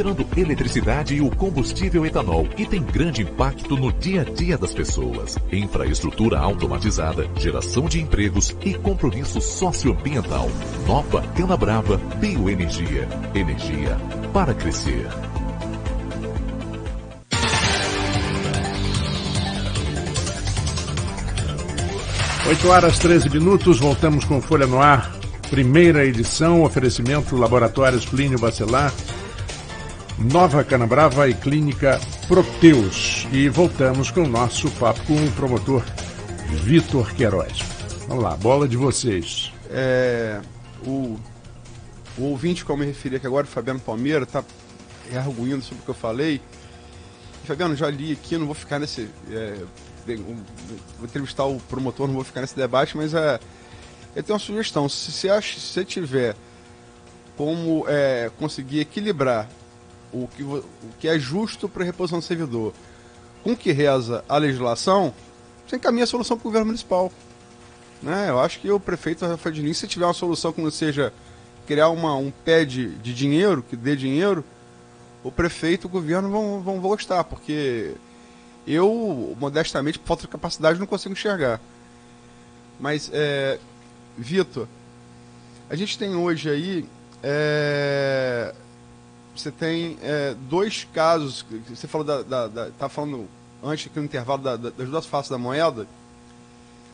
gerando eletricidade e o combustível etanol, que tem grande impacto no dia a dia das pessoas. Infraestrutura automatizada, geração de empregos e compromisso socioambiental. Nova Canabrava Bioenergia. Energia para crescer. 8h13, voltamos com Folha no Ar, primeira edição, oferecimento Laboratórios Plínio Bacelar, Nova Canabrava e Clínica Proteus. E voltamos com o nosso papo com o promotor Vitor Queiroz. Vamos lá, bola de vocês. O ouvinte, como eu me referi aqui agora, o Fabiano Palmeira, está arguindo sobre o que eu falei. Fabiano, já li aqui, não vou ficar nesse... vou entrevistar o promotor, não vou ficar nesse debate, mas eu tenho uma sugestão. Se você tiver como conseguir equilibrar o que é justo para a reposição do servidor com o que reza a legislação, você encaminha a solução para o governo municipal. Né? Eu acho que o prefeito Rafael Diniz, se tiver uma solução que não seja criar um pé de dinheiro, que dê dinheiro, o prefeito e o governo vão gostar, porque eu, modestamente, por falta de capacidade, não consigo enxergar. Mas, Vitor, a gente tem hoje aí, você tem dois casos, você falou estava falando antes aqui no intervalo das duas faces da moeda.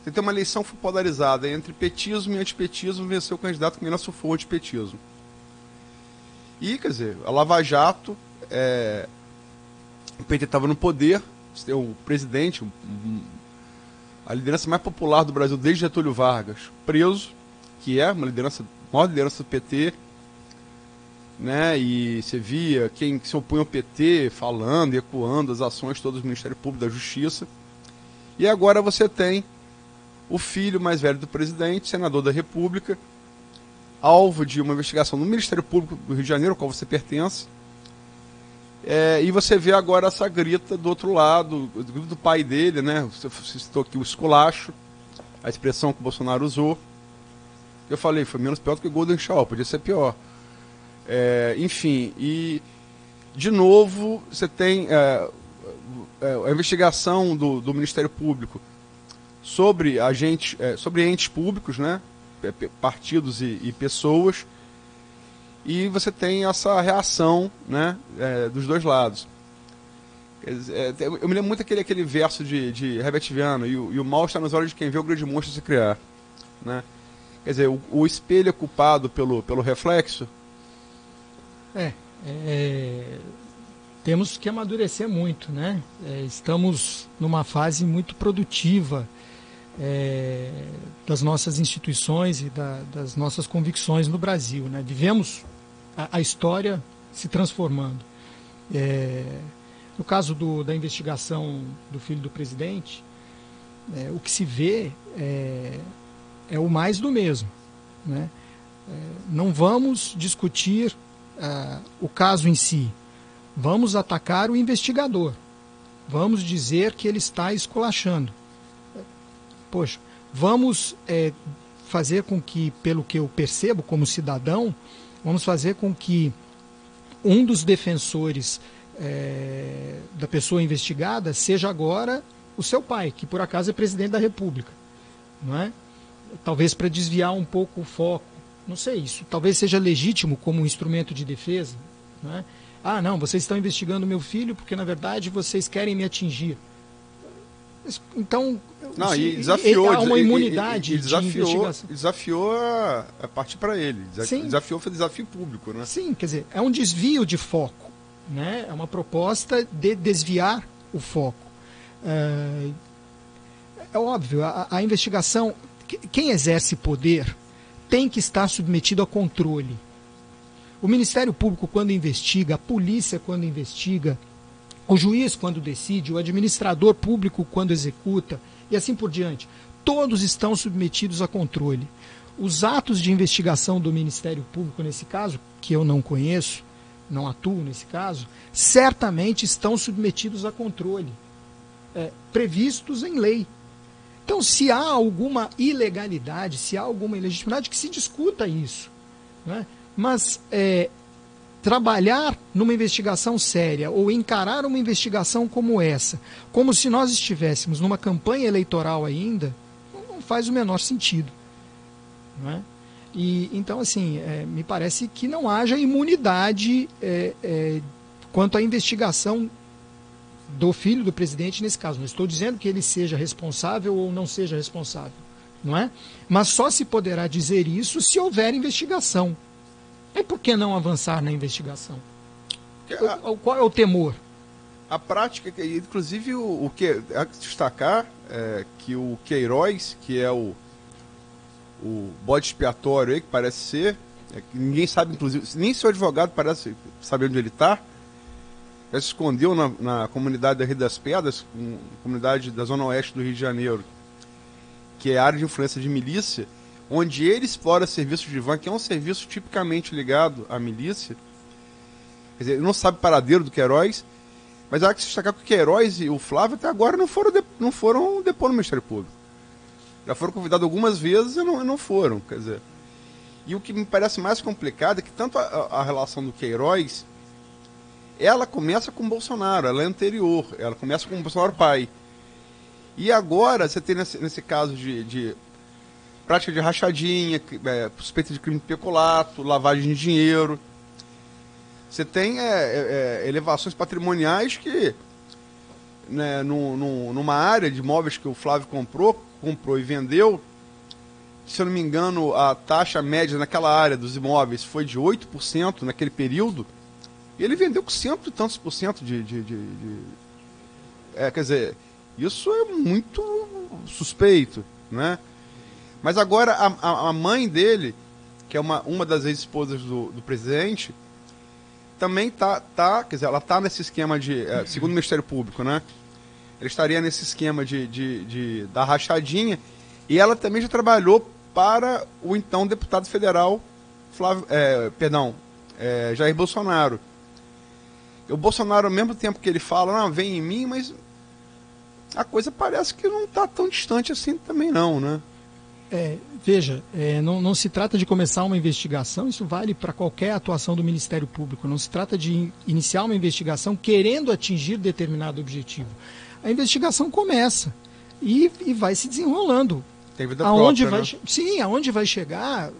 Você tem uma eleição polarizada entre petismo e antipetismo, venceu o candidato que menos surfou o antipetismo. E, quer dizer, a Lava Jato, o PT estava no poder, você tem o presidente, a liderança mais popular do Brasil desde Getúlio Vargas, preso, que é uma liderança, a maior liderança do PT, né? E você via quem se opunha ao PT falando, ecoando as ações todas do Ministério Público, da Justiça. E agora você tem o filho mais velho do presidente, senador da República, alvo de uma investigação no Ministério Público do Rio de Janeiro, ao qual você pertence. E você vê agora essa grita do outro lado, do pai dele, né? Você citou aqui o esculacho, a expressão que o Bolsonaro usou. Eu falei, foi menos pior do que o Golden Shower, podia ser pior. Enfim, e de novo você tem a investigação do Ministério Público sobre sobre entes públicos, né? Partidos e pessoas. E você tem essa reação, né, dos dois lados. Eu me lembro muito aquele verso de Herbert Viana, e o mal está nos olhos de quem vê o grande monstro se criar. Né? Quer dizer, o espelho é culpado pelo reflexo? Temos que amadurecer muito, né? Estamos numa fase muito produtiva das nossas instituições e das nossas convicções no Brasil, né? Vivemos a história se transformando. No caso da investigação do filho do presidente, o que se vê é o mais do mesmo, né? Não vamos discutir o caso em si, vamos atacar o investigador, vamos dizer que ele está esculachando. Poxa, vamos fazer com que, pelo que eu percebo como cidadão, vamos fazer com que um dos defensores da pessoa investigada seja agora o seu pai, que por acaso é presidente da República, não é? Talvez para desviar um pouco o foco, não sei, isso talvez seja legítimo como um instrumento de defesa, não é? Ah, não, vocês estão investigando meu filho porque na verdade vocês querem me atingir. Então, não, e desafiou, há uma imunidade e desafiou, de investigação. Desafiou a partir para ele. Desafiou, foi desafio público, né? Sim, quer dizer, é um desvio de foco, né? É uma proposta de desviar o foco. É óbvio, a investigação, quem exerce poder tem que estar submetido a controle. O Ministério Público, quando investiga, a polícia, quando investiga, o juiz, quando decide, o administrador público, quando executa, e assim por diante. Todos estão submetidos a controle. Os atos de investigação do Ministério Público, nesse caso, que eu não conheço, não atuo nesse caso, certamente estão submetidos a controle, previstos em lei. Então, se há alguma ilegalidade, se há alguma ilegitimidade, que se discuta isso, né? Mas trabalhar numa investigação séria ou encarar uma investigação como essa, como se nós estivéssemos numa campanha eleitoral ainda, não faz o menor sentido. Não é? E, então, assim, me parece que não haja imunidade quanto à investigação do filho do presidente nesse caso. Não estou dizendo que ele seja responsável ou não seja responsável, não é? Mas só se poderá dizer isso se houver investigação. E por que não avançar na investigação? Qual é o temor? A prática, inclusive o que há que destacar é que o Queiroz, que é o bode expiatório aí, que parece ser, que ninguém sabe, inclusive, nem seu advogado parece saber onde ele está, já se escondeu na comunidade da Rio das Pedras, comunidade da Zona Oeste do Rio de Janeiro, que é área de influência de milícia, onde ele explora serviços de van, que é um serviço tipicamente ligado à milícia. Quer dizer, ele não sabe o paradeiro do Queiroz, mas há que se destacar que o Queiroz e o Flávio até agora não foram depor no Ministério Público. Já foram convidados algumas vezes e não foram. Quer dizer, e o que me parece mais complicado é que tanto a relação do Queiroz, ela começa com o Bolsonaro, ela é anterior, ela começa com o Bolsonaro pai. E agora você tem nesse caso de prática de rachadinha, suspeita de crime de peculato, lavagem de dinheiro. Você tem elevações patrimoniais que, né, numa área de imóveis que o Flávio comprou e vendeu, se eu não me engano, a taxa média naquela área dos imóveis foi de 8% naquele período, e ele vendeu com 100 e tantos por cento quer dizer, isso é muito suspeito, né? Mas agora a mãe dele, que é uma das ex-esposas do presidente, também quer dizer, ela está nesse esquema de, segundo o Ministério Público, né? Ela estaria nesse esquema da rachadinha, e ela também já trabalhou para o então deputado federal Jair Bolsonaro. O Bolsonaro, ao mesmo tempo que ele fala, não, vem em mim, mas a coisa parece que não está tão distante assim também não, né? Veja, não se trata de começar uma investigação, isso vale para qualquer atuação do Ministério Público, não se trata de iniciar uma investigação querendo atingir determinado objetivo. A investigação começa e vai se desenrolando. Tem vida própria, né? Sim, aonde vai chegar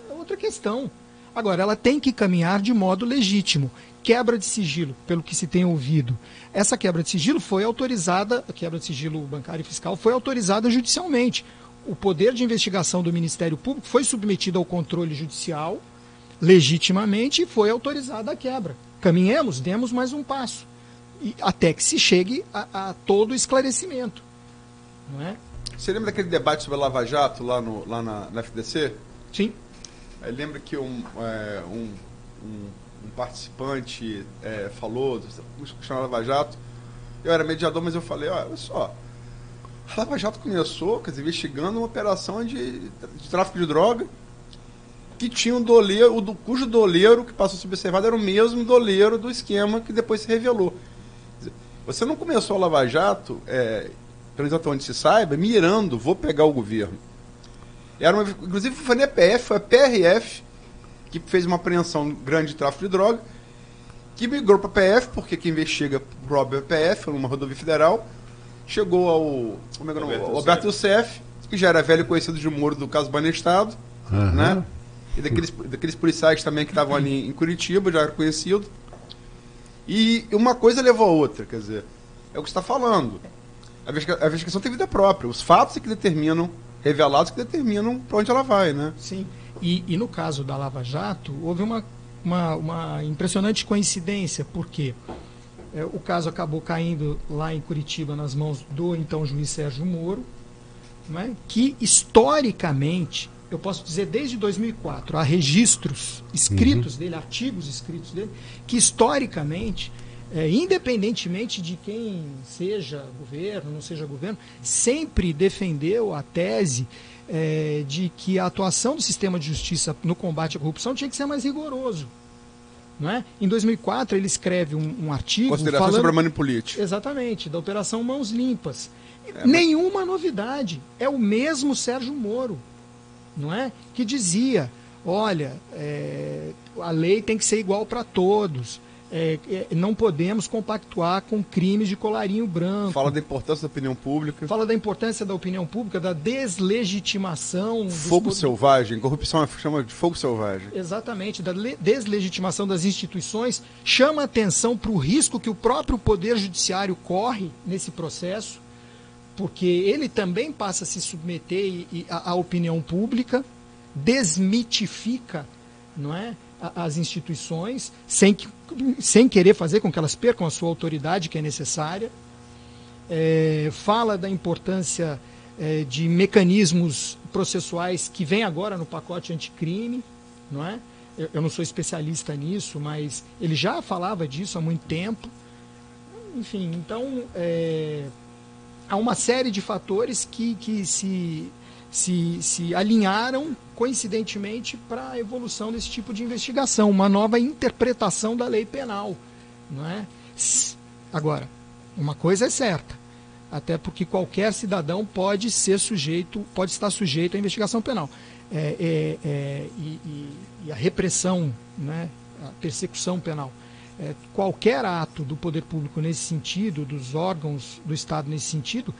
é outra questão. Agora, ela tem que caminhar de modo legítimo. Quebra de sigilo, pelo que se tem ouvido. Essa quebra de sigilo foi autorizada, a quebra de sigilo bancário e fiscal foi autorizada judicialmente. O poder de investigação do Ministério Público foi submetido ao controle judicial legitimamente e foi autorizada a quebra. Caminhemos, demos mais um passo. Até que se chegue a todo esclarecimento. Não é? Você lembra daquele debate sobre a Lava Jato lá na FDC? Sim. Aí lembra que um participante falou, questionou a Lava Jato. Eu era mediador, mas eu falei, olha só, a Lava Jato começou, quer dizer, investigando uma operação de tráfico de droga que tinha um doleiro, cujo doleiro que passou a ser observado era o mesmo doleiro do esquema que depois se revelou. Quer dizer, você não começou a Lava Jato, pelo menos até onde se saiba, mirando, vou pegar o governo. Inclusive foi a PF, foi a PRF que fez uma apreensão grande de tráfico de droga, que migrou para a PF, porque quem investiga próprio é a PF, numa rodovia federal, chegou ao Alberto Youssef, que já era velho conhecido de Moro do caso Banestado, né? E daqueles policiais também que estavam ali em Curitiba, já era conhecido. E uma coisa levou a outra, quer dizer, é o que você está falando. A investigação tem vida própria, os fatos é que determinam, revelados que determinam para onde ela vai, né? Sim. E no caso da Lava Jato, houve uma impressionante coincidência, porque o caso acabou caindo lá em Curitiba nas mãos do então juiz Sérgio Moro, né, que historicamente, eu posso dizer desde 2004, há registros escritos dele, artigos escritos dele, que historicamente, independentemente de quem seja governo, não seja governo, sempre defendeu a tese de que a atuação do sistema de justiça no combate à corrupção tinha que ser mais rigoroso. Não é? Em 2004, ele escreve um artigo Consideração sobre a manipulite. Exatamente, da Operação Mãos Limpas. Nenhuma novidade. É o mesmo Sérgio Moro, não é? Que dizia, olha, a lei tem que ser igual para todos. Não podemos compactuar com crimes de colarinho branco. Fala da importância da opinião pública. Fala da importância da opinião pública, da deslegitimação. Fogo selvagem. Corrupção chama de fogo selvagem. Exatamente, da deslegitimação das instituições. Chama atenção para o risco que o próprio Poder Judiciário corre nesse processo, porque ele também passa a se submeter à opinião pública, desmitifica, não é, as instituições, sem querer fazer com que elas percam a sua autoridade, que é necessária. Fala da importância de mecanismos processuais que vem agora no pacote anticrime, não é? Eu não sou especialista nisso, mas ele já falava disso há muito tempo. Enfim, então, há uma série de fatores que se alinharam coincidentemente para a evolução desse tipo de investigação, uma nova interpretação da lei penal, não é? Agora, uma coisa é certa, até porque qualquer cidadão pode estar sujeito à investigação penal. E a repressão, né, a persecução penal. Qualquer ato do poder público nesse sentido, dos órgãos do Estado nesse sentido,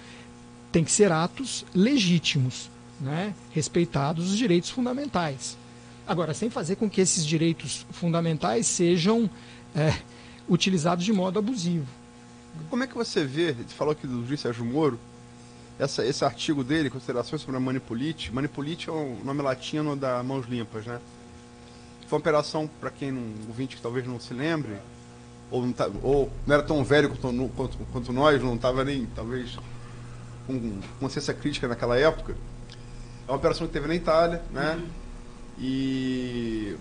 tem que ser atos legítimos, né, respeitados os direitos fundamentais. Agora, sem fazer com que esses direitos fundamentais sejam utilizados de modo abusivo. Como é que você vê, você falou aqui do juiz Sérgio Moro, esse artigo dele, Considerações sobre a Manipulite. Manipulite é o nome latino da Mãos Limpas, né? Foi uma operação, para quem ouvinte que talvez não se lembre, ou não era tão velho quanto nós, não estava nem, talvez, com consciência crítica naquela época. É uma operação que teve na Itália, né? E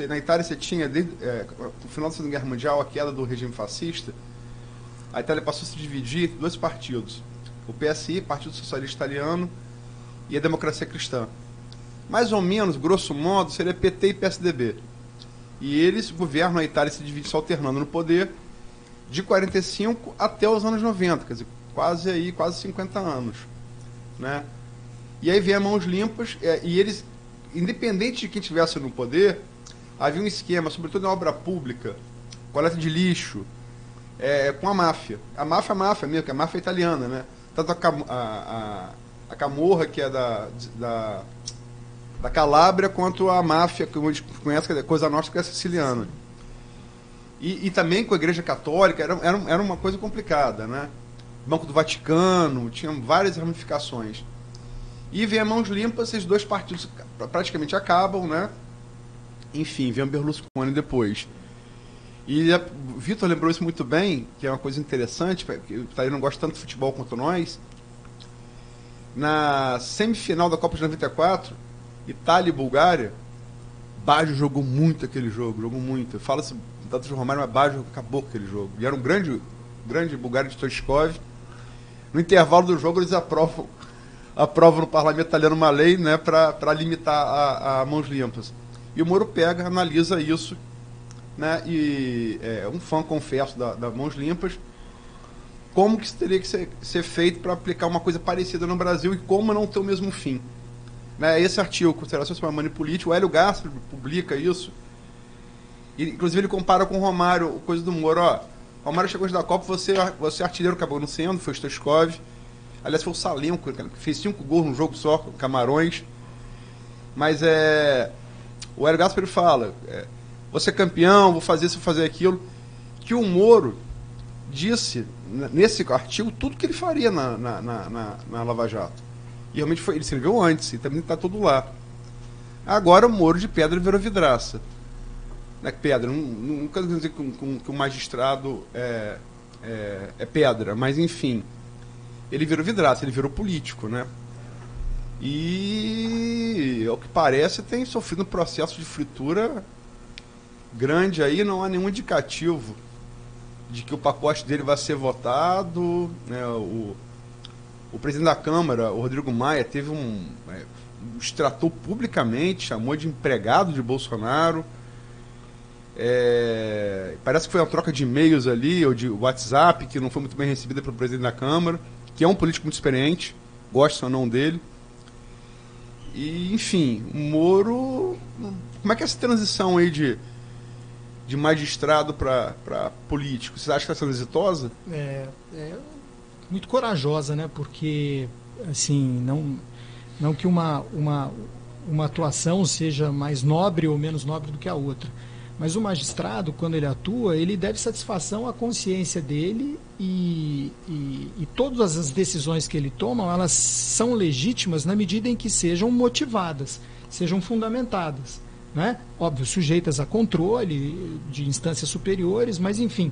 na Itália você tinha, no final da Segunda Guerra Mundial, a queda do regime fascista. A Itália passou a se dividir em dois partidos. O PSI, Partido Socialista Italiano, e a Democracia Cristã. Mais ou menos, grosso modo, seria PT e PSDB. E eles governam a Itália, se dividem, se alternando no poder, de 45 até os anos 90, quer dizer, quase 50 anos, né? E aí vem a Mãos Limpas, e eles, independente de quem estivesse no poder, havia um esquema, sobretudo na obra pública, coleta de lixo, com a máfia. A máfia mesmo, que é a máfia italiana, né? Tanto a Camorra, que é da Calábria, quanto a máfia, que a gente conhece, que é Coisa Nostra, que é siciliana. E também com a Igreja Católica, era uma coisa complicada, né? Banco do Vaticano, tinha várias ramificações. E vem a Mãos Limpas, esses dois partidos praticamente acabam, né? Enfim, vem o Berlusconi depois. E o Vitor lembrou isso muito bem, que é uma coisa interessante, porque o Itália não gosta tanto de futebol quanto nós. Na semifinal da Copa de 94, Itália e Bulgária, Baggio jogou muito aquele jogo, jogou muito. Fala-se tanto de Romário, mas Baggio acabou com aquele jogo. E era um grande Bulgário de Stoichkov. No intervalo do jogo, eles aprovam no parlamento italiano uma lei, né, para limitar a Mãos Limpas. E o Moro pega, analisa isso, né, e um fã, confesso, da Mãos Limpas, como que isso teria que ser feito para aplicar uma coisa parecida no Brasil e como não ter o mesmo fim. Né, esse artigo, Considerações sobre a Manipulite, o Hélio Gasper publica isso, e, inclusive ele compara com o Romário, coisa do Moro, Romário chegou antes da Copa, você artilheiro, acabou não sendo, foi o Stoichkov. Aliás, foi o Salenco, que fez 5 gols num jogo só, com Camarões. Mas o Hélio Gasper fala, você é campeão, vou fazer isso, vou fazer aquilo. Que o Moro disse, nesse artigo, tudo que ele faria na Lava Jato. E realmente ele escreveu antes, e também está tudo lá. Agora o Moro de pedra virou vidraça. Não é pedra, nunca dizer que o magistrado é pedra, mas enfim. Ele virou vidraça, ele virou político, né? E, ao que parece, tem sofrido um processo de fritura grande aí, não há nenhum indicativo de que o pacote dele vai ser votado, né? O presidente da Câmara, o Rodrigo Maia, teve extratou publicamente, chamou de empregado de Bolsonaro. Parece que foi uma troca de e-mails ali, ou de WhatsApp, que não foi muito bem recebida pelo presidente da Câmara, que é um político muito experiente, gosta ou não dele. E, enfim, o Moro... Como é que é essa transição aí de magistrado para político? Você acha que está sendo exitosa? É muito corajosa, né? Porque, assim, não que uma atuação seja mais nobre ou menos nobre do que a outra. Mas o magistrado, quando ele atua, ele deve satisfação à consciência dele e todas as decisões que ele toma, elas são legítimas na medida em que sejam motivadas, sejam fundamentadas, né? Óbvio, sujeitas a controle de instâncias superiores, mas, enfim,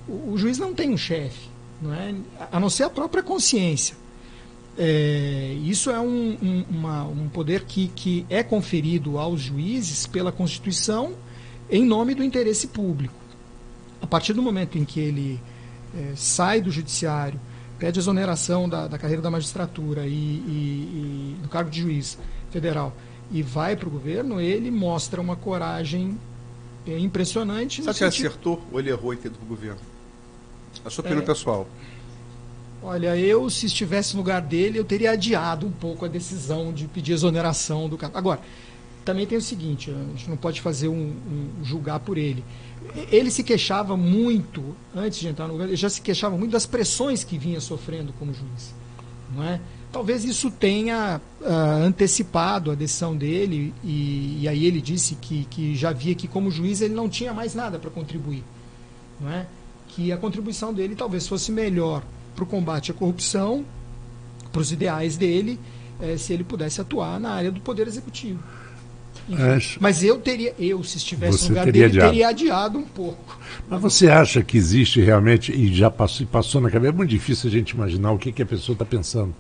o juiz não tem um chefe, não é? A não ser a própria consciência. Isso é um poder que é conferido aos juízes pela Constituição em nome do interesse público. A partir do momento em que ele sai do judiciário, pede exoneração da carreira da magistratura e do cargo de juiz federal e vai para o governo, ele mostra uma coragem impressionante. Você acha que ele acertou ou ele errou em ter ido para o governo? A sua opinião pessoal. Olha, se estivesse no lugar dele, eu teria adiado um pouco a decisão de pedir exoneração do cargo. Agora, também tem o seguinte, a gente não pode fazer julgar por ele. Ele se queixava muito, antes de entrar no governo, ele já se queixava muito das pressões que vinha sofrendo como juiz. Não é? Talvez isso tenha antecipado a decisão dele, e aí ele disse que já via que como juiz ele não tinha mais nada para contribuir. Não é? Que a contribuição dele talvez fosse melhor para o combate à corrupção, para os ideais dele, se ele pudesse atuar na área do Poder Executivo. Mas se estivesse no lugar dele, teria adiado um pouco. Mas você acha que existe realmente, e já passou na cabeça, é muito difícil a gente imaginar o que a pessoa está pensando,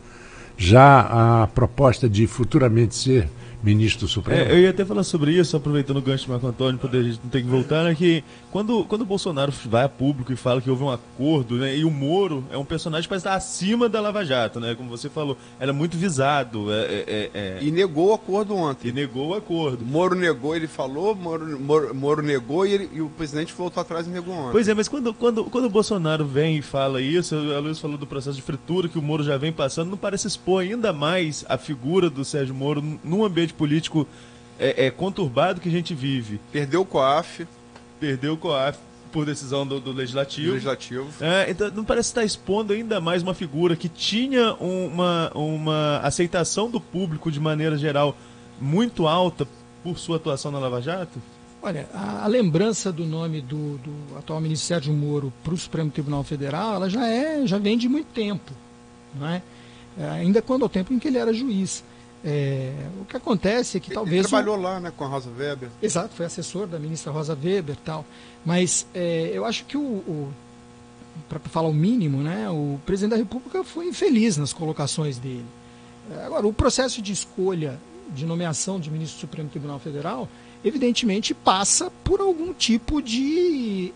já a proposta de futuramente ser ministro supremo? Eu ia até falar sobre isso, aproveitando o gancho do Marco Antônio, para a gente não ter que voltar, né, que quando o Bolsonaro vai a público e fala que houve um acordo, né, e o Moro é um personagem que parece estar acima da Lava Jato, né, como você falou, era muito visado. E negou o acordo ontem. E negou o acordo. Moro negou, ele falou, Moro negou e o presidente voltou atrás e negou ontem. Pois é, mas quando o Bolsonaro vem e fala isso, a Luiz falou do processo de fritura que o Moro já vem passando, não parece expor ainda mais a figura do Sérgio Moro num ambiente político conturbado que a gente vive. Perdeu o COAF por decisão do Legislativo. Então não parece estar expondo ainda mais uma figura que tinha uma aceitação do público de maneira geral muito alta por sua atuação na Lava Jato? Olha, a lembrança do nome do atual ministro Sérgio Moro para o Supremo Tribunal Federal, ela já vem de muito tempo, não é? Ainda quando o tempo em que ele era juiz. O que acontece é que talvez... Ele trabalhou lá, né, com a Rosa Weber. Exato, foi assessor da ministra Rosa Weber e tal. Mas eu acho que para falar o mínimo, né, o presidente da República foi infeliz nas colocações dele. Agora, o processo de escolha de nomeação de ministro do Supremo Tribunal Federal, evidentemente passa por algum tipo de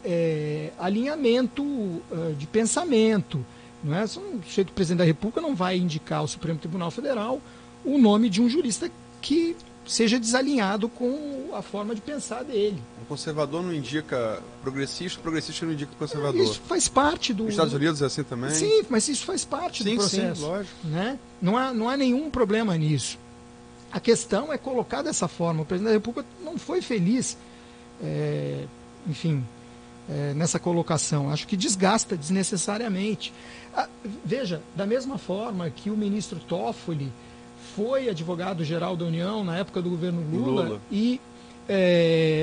alinhamento de pensamento. Não é? O presidente da República não vai indicar ao Supremo Tribunal Federal o nome de um jurista que seja desalinhado com a forma de pensar dele. O conservador não indica progressista, o progressista não indica conservador. Isso faz parte do... Nos Estados Unidos é assim também? Sim, mas isso faz parte do processo. Sim, lógico. Né? Não há nenhum problema nisso. A questão é colocar dessa forma. O presidente da República não foi feliz, nessa colocação. Acho que desgasta desnecessariamente. Veja, da mesma forma que o ministro Toffoli foi advogado-geral da União na época do governo Lula. E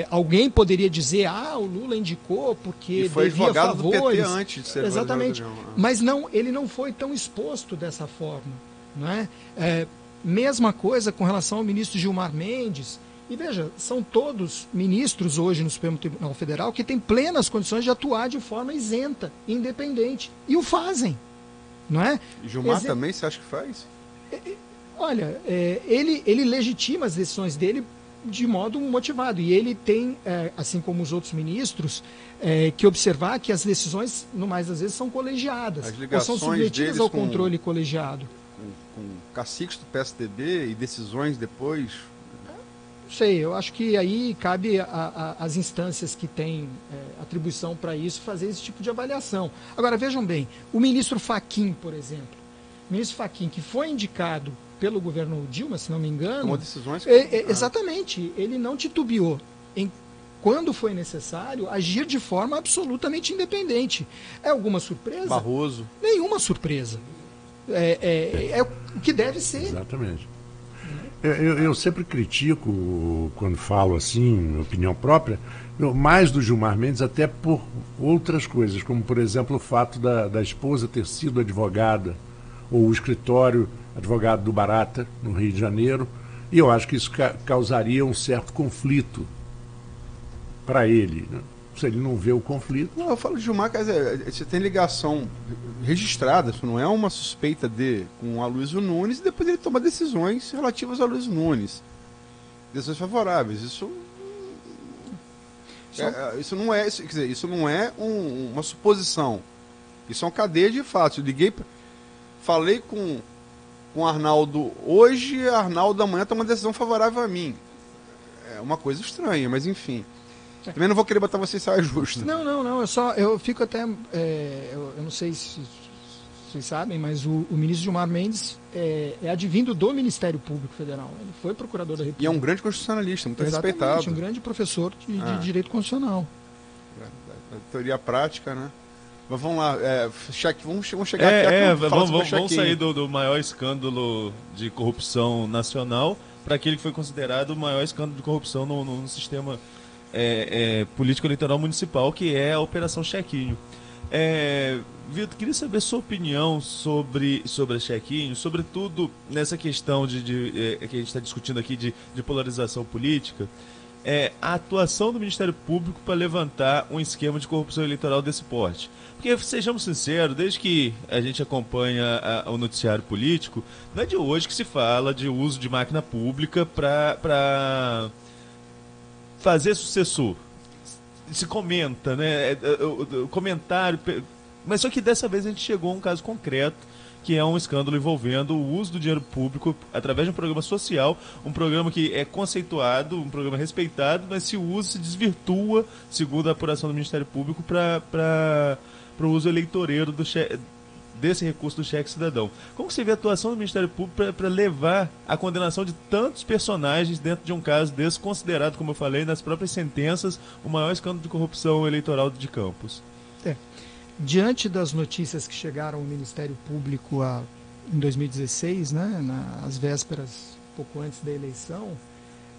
alguém poderia dizer, o Lula indicou porque e foi devia advogado favores. Do PT antes de ser exatamente. Mas ele não foi tão exposto dessa forma. Não é? Mesma coisa com relação ao ministro Gilmar Mendes. E veja, são todos ministros hoje no Supremo Tribunal Federal que têm plenas condições de atuar de forma isenta, independente. E o fazem. Não é? E Gilmar também, você acha que faz? Olha, ele legitima as decisões dele de modo motivado. E ele tem, assim como os outros ministros, que observar que as decisões, no mais das vezes, são colegiadas. Ou são submetidas ao controle colegiado. Com caciques do PSDB e decisões depois... Não sei, eu acho que aí cabe às instâncias que têm atribuição para isso fazer esse tipo de avaliação. Agora, vejam bem, o ministro Fachin, por exemplo, O ministro Fachin, que foi indicado pelo governo Dilma, se não me engano... Tomou decisões... Exatamente. Ele não titubeou em, quando foi necessário, agir de forma absolutamente independente. É alguma surpresa? Barroso. Nenhuma surpresa. É o que deve ser. Exatamente. Eu sempre critico, quando falo assim, opinião própria, mais do Gilmar Mendes, até por outras coisas, como, por exemplo, o fato da esposa ter sido advogada, ou o escritório advogado do Barata, no Rio de Janeiro, e eu acho que isso causaria um certo conflito para ele, né? Se ele não vê o conflito... Não, eu falo de Gilmar, quer dizer, você tem ligação registrada, isso não é uma suspeita com o Aloysio Nunes, e depois ele toma decisões relativas ao Aloysio Nunes. Decisões favoráveis. Isso não é, quer dizer, isso não é uma suposição. Isso é uma cadeia de fatos. Eu liguei, falei com o Arnaldo hoje, Arnaldo amanhã toma uma decisão favorável a mim. É uma coisa estranha, mas enfim. Também não vou querer botar você em saia justa. Não. Eu fico até... eu não sei se vocês sabem, mas o ministro Gilmar Mendes é advindo do Ministério Público Federal. Ele foi procurador da República. E é um grande constitucionalista, muito Exatamente, respeitado. Um grande professor de direito constitucional. Teoria prática, né? Mas vamos lá, vamos chegar aqui. Vamos sair do maior escândalo de corrupção nacional para aquele que foi considerado o maior escândalo de corrupção no sistema político eleitoral municipal, que é a Operação Chequinho. Vitor, queria saber sua opinião sobre a Chequinho, sobretudo nessa questão que a gente está discutindo aqui de polarização política, a atuação do Ministério Público para levantar um esquema de corrupção eleitoral desse porte. Porque, sejamos sinceros, desde que a gente acompanha o noticiário político, não é de hoje que se fala de uso de máquina pública para fazer sucessor. Se comenta, né? O comentário. Mas só que dessa vez a gente chegou a um caso concreto, que é um escândalo envolvendo o uso do dinheiro público através de um programa social, um programa que é conceituado, um programa respeitado, mas se usa, se desvirtua, segundo a apuração do Ministério Público, para o uso eleitoreiro desse recurso do cheque cidadão. Como você vê a atuação do Ministério Público para levar a condenação de tantos personagens dentro de um caso desse, considerado, como eu falei, nas próprias sentenças, o maior escândalo de corrupção eleitoral de Campos? Diante das notícias que chegaram ao Ministério Público em 2016, né, às vésperas, pouco antes da eleição,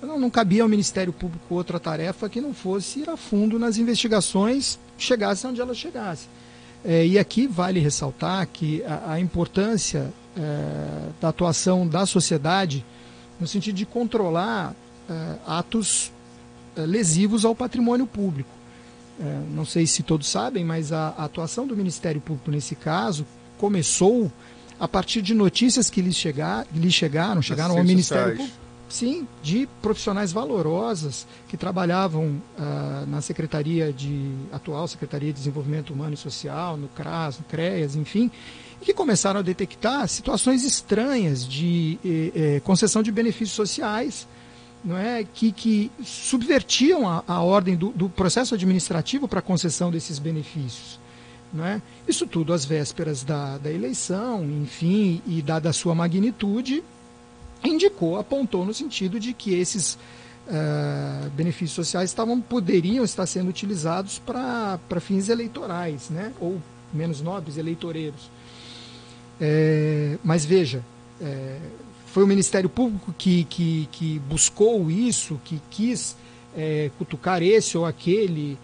não cabia ao Ministério Público outra tarefa que não fosse ir a fundo nas investigações, chegasse onde elas chegassem. E aqui vale ressaltar que a importância da atuação da sociedade no sentido de controlar atos lesivos ao patrimônio público. Não sei se todos sabem, mas a atuação do Ministério Público nesse caso começou a partir de notícias que lhes chegaram ao Ministério Público, sim, de profissionais valorosas que trabalhavam na atual Secretaria de Desenvolvimento Humano e Social, no CRAS, no CREAS, enfim, e que começaram a detectar situações estranhas de concessão de benefícios sociais, não é, que subvertiam a ordem do processo administrativo para a concessão desses benefícios. Não é? Isso tudo às vésperas da eleição, enfim, e dada a sua magnitude, apontou no sentido de que esses benefícios sociais poderiam estar sendo utilizados para fins eleitorais, né? Ou menos nobres, eleitoreiros. Mas veja, foi o Ministério Público que buscou isso, que quis cutucar esse ou aquele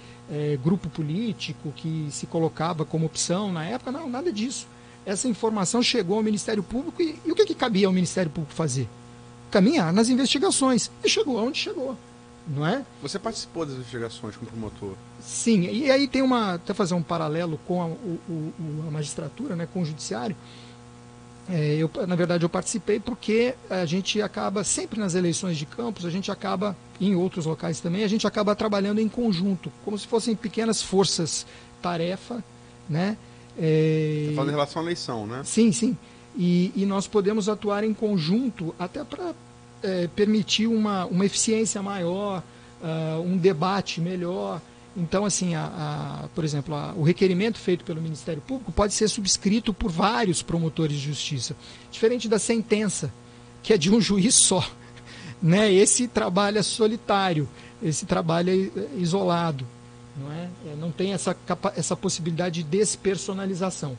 grupo político que se colocava como opção na época. Não, nada disso. Essa informação chegou ao Ministério Público e o que cabia ao Ministério Público fazer? Caminhar nas investigações. E chegou aonde chegou, não é? Você participou das investigações como promotor? Sim, e aí tem até fazer um paralelo com a magistratura, né, com o judiciário. Na verdade, eu participei porque a gente acaba, sempre nas eleições de Campos, a gente acaba, em outros locais também, a gente acaba trabalhando em conjunto, como se fossem pequenas forças-tarefa, né? Você fala em relação à eleição, né? Sim. E nós podemos atuar em conjunto até para permitir uma eficiência maior, um debate melhor. Então, assim, por exemplo, o requerimento feito pelo Ministério Público pode ser subscrito por vários promotores de justiça, diferente da sentença, que é de um juiz só. Né? Esse trabalha solitário, esse trabalha isolado, não é? Não tem essa possibilidade de despersonalização.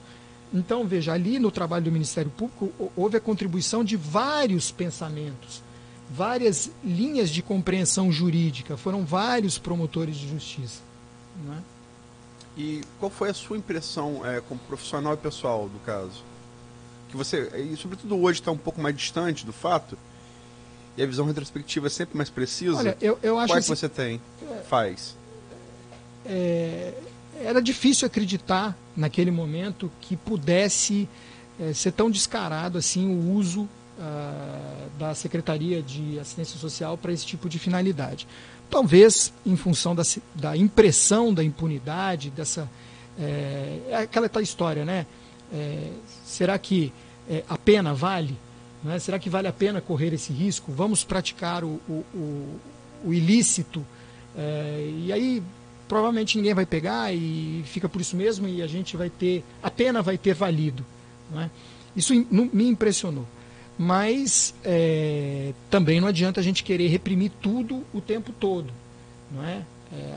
Então, veja, ali no trabalho do Ministério Público houve a contribuição de vários pensamentos, várias linhas de compreensão jurídica, foram vários promotores de justiça. Não é? E qual foi a sua impressão como profissional e pessoal do caso? Que você, e sobretudo hoje, está um pouco mais distante do fato, e a visão retrospectiva é sempre mais precisa. Olha, eu acho qual é que você tem? Faz. Era difícil acreditar, naquele momento, que pudesse ser tão descarado assim o uso da Secretaria de Assistência Social para esse tipo de finalidade. Talvez em função da impressão da impunidade, aquela tal história, né? Será que a pena vale? Não é? Será que vale a pena correr esse risco? Vamos praticar o ilícito, e aí provavelmente ninguém vai pegar e fica por isso mesmo, e a pena vai ter valido. Não é? Isso me impressionou. Mas também não adianta a gente querer reprimir tudo o tempo todo. Não é?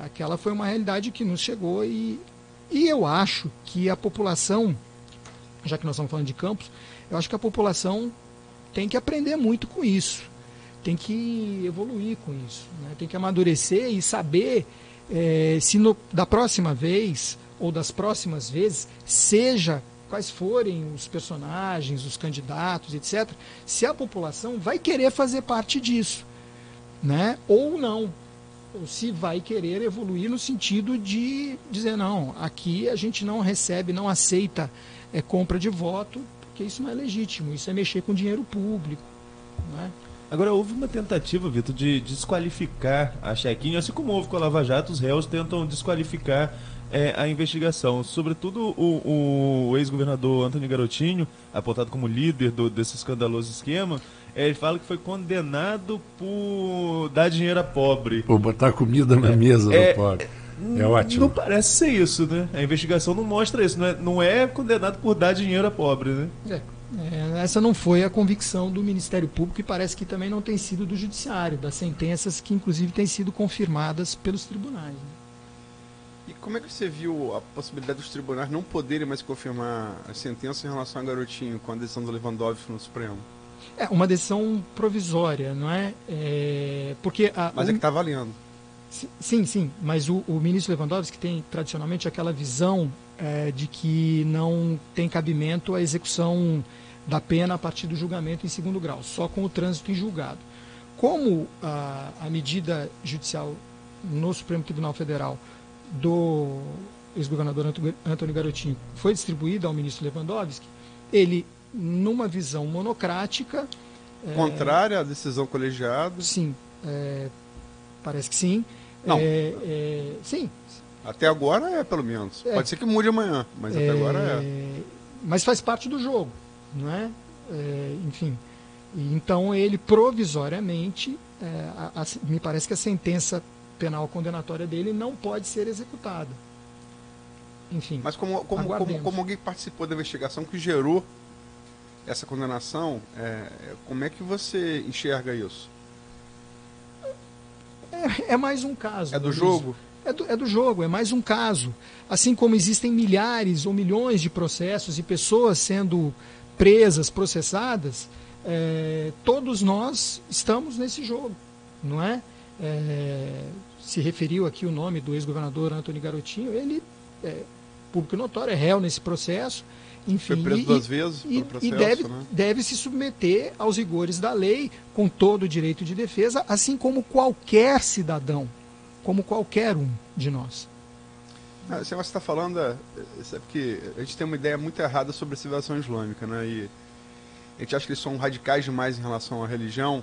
Aquela foi uma realidade que nos chegou, e eu acho que a população, já que nós estamos falando de Campos, eu acho que a população tem que aprender muito com isso, tem que evoluir com isso, né? Tem que amadurecer e saber se da próxima vez ou das próximas vezes, seja quais forem os personagens, os candidatos, etc., se a população vai querer fazer parte disso, né? Ou não, ou se vai querer evoluir no sentido de dizer, não, aqui a gente não recebe, não aceita compra de voto, porque isso não é legítimo, isso é mexer com dinheiro público. Não é? Agora, houve uma tentativa, Vitor, de desqualificar a Chequinho, assim como houve com a Lava Jato, os réus tentam desqualificar a investigação. Sobretudo o ex-governador Antônio Garotinho, apontado como líder desse escandaloso esquema, ele fala que foi condenado por dar dinheiro a pobre. Por botar comida na mesa do pobre. É ótimo. Não parece ser isso, né? A investigação não mostra isso. Não é condenado por dar dinheiro a pobre, né? Essa não foi a convicção do Ministério Público, e parece que também não tem sido do Judiciário, das sentenças que inclusive têm sido confirmadas pelos tribunais. Né? E como é que você viu a possibilidade dos tribunais não poderem mais confirmar a sentença em relação a Garotinho com a decisão do Lewandowski no Supremo? É uma decisão provisória, não é? Porque mas é que está valendo. Sim, mas o ministro Lewandowski tem tradicionalmente aquela visão de que não tem cabimento a execução da pena a partir do julgamento em segundo grau, só com o trânsito em julgado. Como a medida judicial no Supremo Tribunal Federal do ex-governador Antônio Garotinho foi distribuída ao ministro Lewandowski, ele, numa visão monocrática... contrária à decisão colegiada? Sim, parece que sim. Não. Sim. Até agora pelo menos. Pode ser que mude amanhã, mas até agora Mas faz parte do jogo, não é? Enfim. Então ele provisoriamente, me parece que a sentença penal condenatória dele não pode ser executada. Enfim. Mas como alguém participou da investigação que gerou essa condenação, como é que você enxerga isso? É mais um caso. É do jogo? É do jogo, é mais um caso. Assim como existem milhares ou milhões de processos e pessoas sendo presas, processadas, todos nós estamos nesse jogo, não é? Se referiu aqui o nome do ex-governador Antônio Garotinho, ele público notório, é réu nesse processo. Enfim, foi preso 2 vezes pelo processo, deve se submeter aos rigores da lei, com todo o direito de defesa, assim como qualquer cidadão, como qualquer um de nós. Esse negócio que você está falando, sabe que a gente tem uma ideia muito errada sobre a civilização islâmica, né? E a gente acha que eles são radicais demais em relação à religião,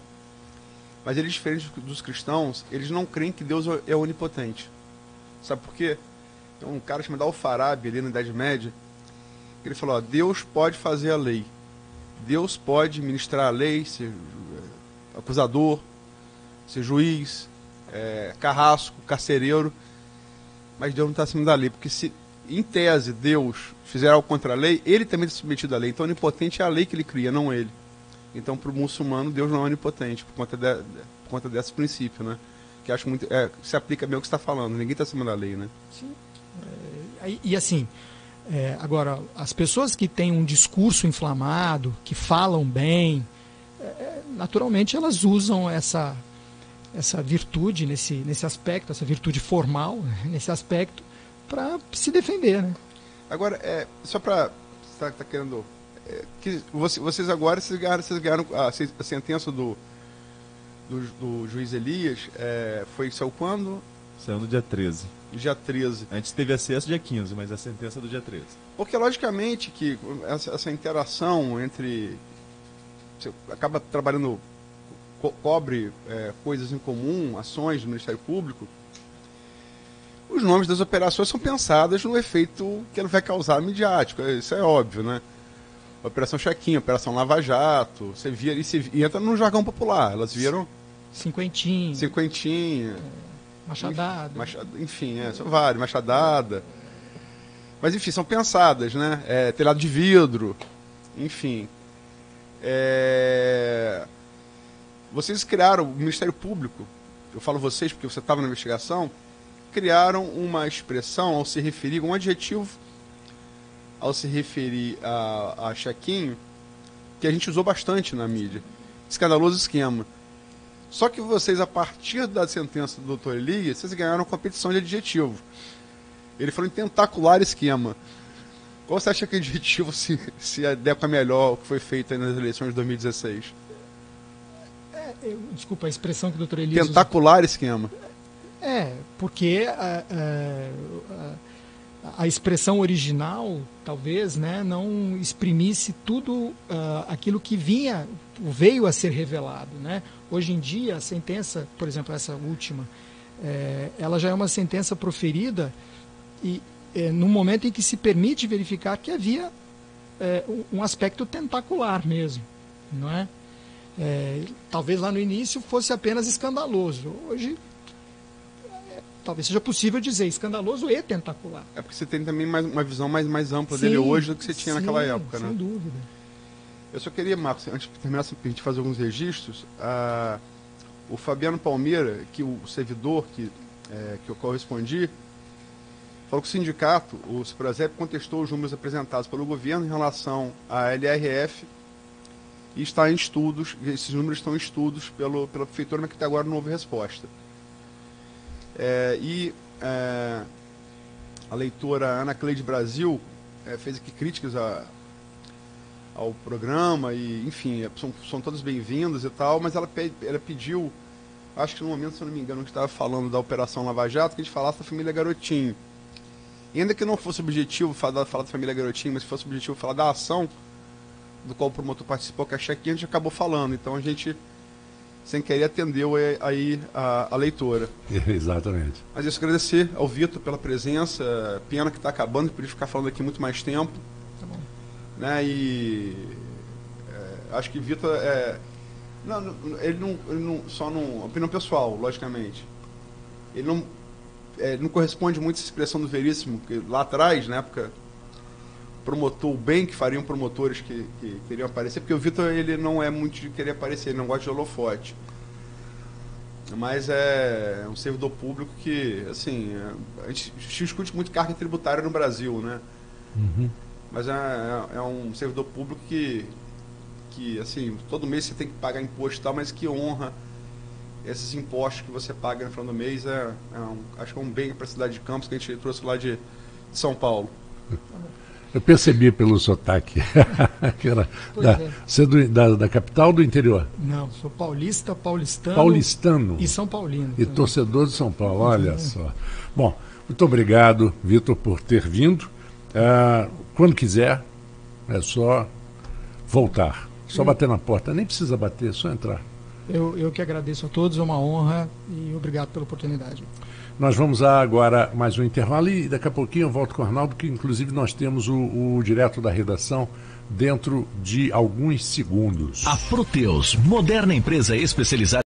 mas eles, diferentes dos cristãos, eles não creem que Deus é onipotente. Sabe por quê? Tem um cara chamado Al-Farabi, ali na Idade Média, ele falou, Deus pode fazer a lei, Deus pode ministrar a lei, ser acusador, ser juiz, carrasco, carcereiro, mas Deus não está acima da lei, porque se, em tese, Deus fizer algo contra a lei, ele também está submetido à lei. Então, onipotente é a lei que ele cria, não ele. Então, para o muçulmano, Deus não é onipotente, por conta desse princípio, né? Que acho muito, se aplica bem ao que você está falando, ninguém está acima da lei, né? Sim. E assim, agora, as pessoas que têm um discurso inflamado, que falam bem, naturalmente elas usam essa virtude nesse aspecto, essa virtude formal, né, nesse aspecto, para se defender, né? Agora, só para... Você está querendo... que vocês agora ganharam a sentença do juiz Elias, saiu quando? Saiu no dia 13. Dia 13. Antes teve acesso dia 15, mas a sentença é do dia 13. Porque, logicamente, que essa interação entre... Você acaba trabalhando, cobre coisas em comum, ações do Ministério Público. Os nomes das operações são pensadas no efeito que ele vai causar midiático. Isso é óbvio, né? Operação Chequinha, Operação Lava Jato. Você via e entra no jargão popular. Elas viram... Cinquentinha. Machadada. Enfim, são vários. Machadada. Mas, enfim, são pensadas, né? Telhado de vidro. Enfim. Vocês criaram, o Ministério Público, eu falo vocês porque você estava na investigação, criaram uma expressão ao se referir, um adjetivo ao se referir a Chequinho, que a gente usou bastante na mídia. Escandaloso esquema. Só que vocês, a partir da sentença do Dr. Elias, vocês ganharam a competição de adjetivo. Ele falou em tentacular esquema. Qual você acha que adjetivo se adequa melhor ao que foi feito aí nas eleições de 2016? Desculpa, a expressão que o Dr. Elias... Tentacular esquema. Porque a expressão original, talvez, né, não exprimisse tudo aquilo que veio a ser revelado, né? Hoje em dia, a sentença, por exemplo, essa última, ela já é uma sentença proferida e no momento em que se permite verificar que havia um aspecto tentacular mesmo, não é? Talvez lá no início fosse apenas escandaloso. Hoje, talvez seja possível dizer escandaloso e tentacular. Porque você tem também uma visão mais ampla dele hoje do que você tinha naquela época, né? Sem dúvida. Eu só queria, Marcos, antes de terminar, a gente fazer alguns registros, o Fabiano Palmeira, que o servidor que eu correspondi, falou que o sindicato, o Ciprasep, contestou os números apresentados pelo governo em relação à LRF e está em estudos, esses números estão em estudos pela prefeitura, mas que até agora não houve resposta. A leitora Ana Cleide Brasil fez aqui críticas ao programa e, enfim, são todos bem-vindos e tal, mas ela pediu, acho que no momento, se eu não me engano, que estava falando da Operação Lava Jato, que a gente falasse da família Garotinho. E ainda que não fosse objetivo falar da família Garotinho, mas se fosse objetivo falar da ação do qual o promotor participou, que é a Chequinha, a gente acabou falando. Então a gente, sem querer, atendeu aí a leitora. Exatamente. Mas eu quero agradecer ao Vitor pela presença. Pena que está acabando, podia ficar falando aqui muito mais tempo. Tá bom. Né? E acho que Vitor ele não só numa opinião pessoal, logicamente. Ele não corresponde muito à expressão do Veríssimo, que lá atrás, na época, promotor o bem que fariam promotores que queriam aparecer, porque o Vitor, ele não é muito de querer aparecer, ele não gosta de holofote. Mas é um servidor público que, assim, a gente discute muito carga tributária no Brasil, né? Uhum. Mas é um servidor público que, assim, todo mês você tem que pagar imposto e tal, mas que honra esses impostos que você paga no final do mês. Acho que é um bem para a cidade de Campos, que a gente trouxe lá de São Paulo. Eu percebi pelo sotaque. Que era você da capital ou do interior? Não, sou paulistano. Paulistano. E São Paulino. E torcedor de São Paulo, olha só. Bom, muito obrigado, Vitor, por ter vindo. Quando quiser, é só voltar. Só bater na porta. Nem precisa bater, é só entrar. Eu que agradeço a todos, é uma honra e obrigado pela oportunidade. Nós vamos agora mais um intervalo e daqui a pouquinho eu volto com o Arnaldo, que inclusive nós temos o direto da redação dentro de alguns segundos. A Proteus, moderna empresa especializada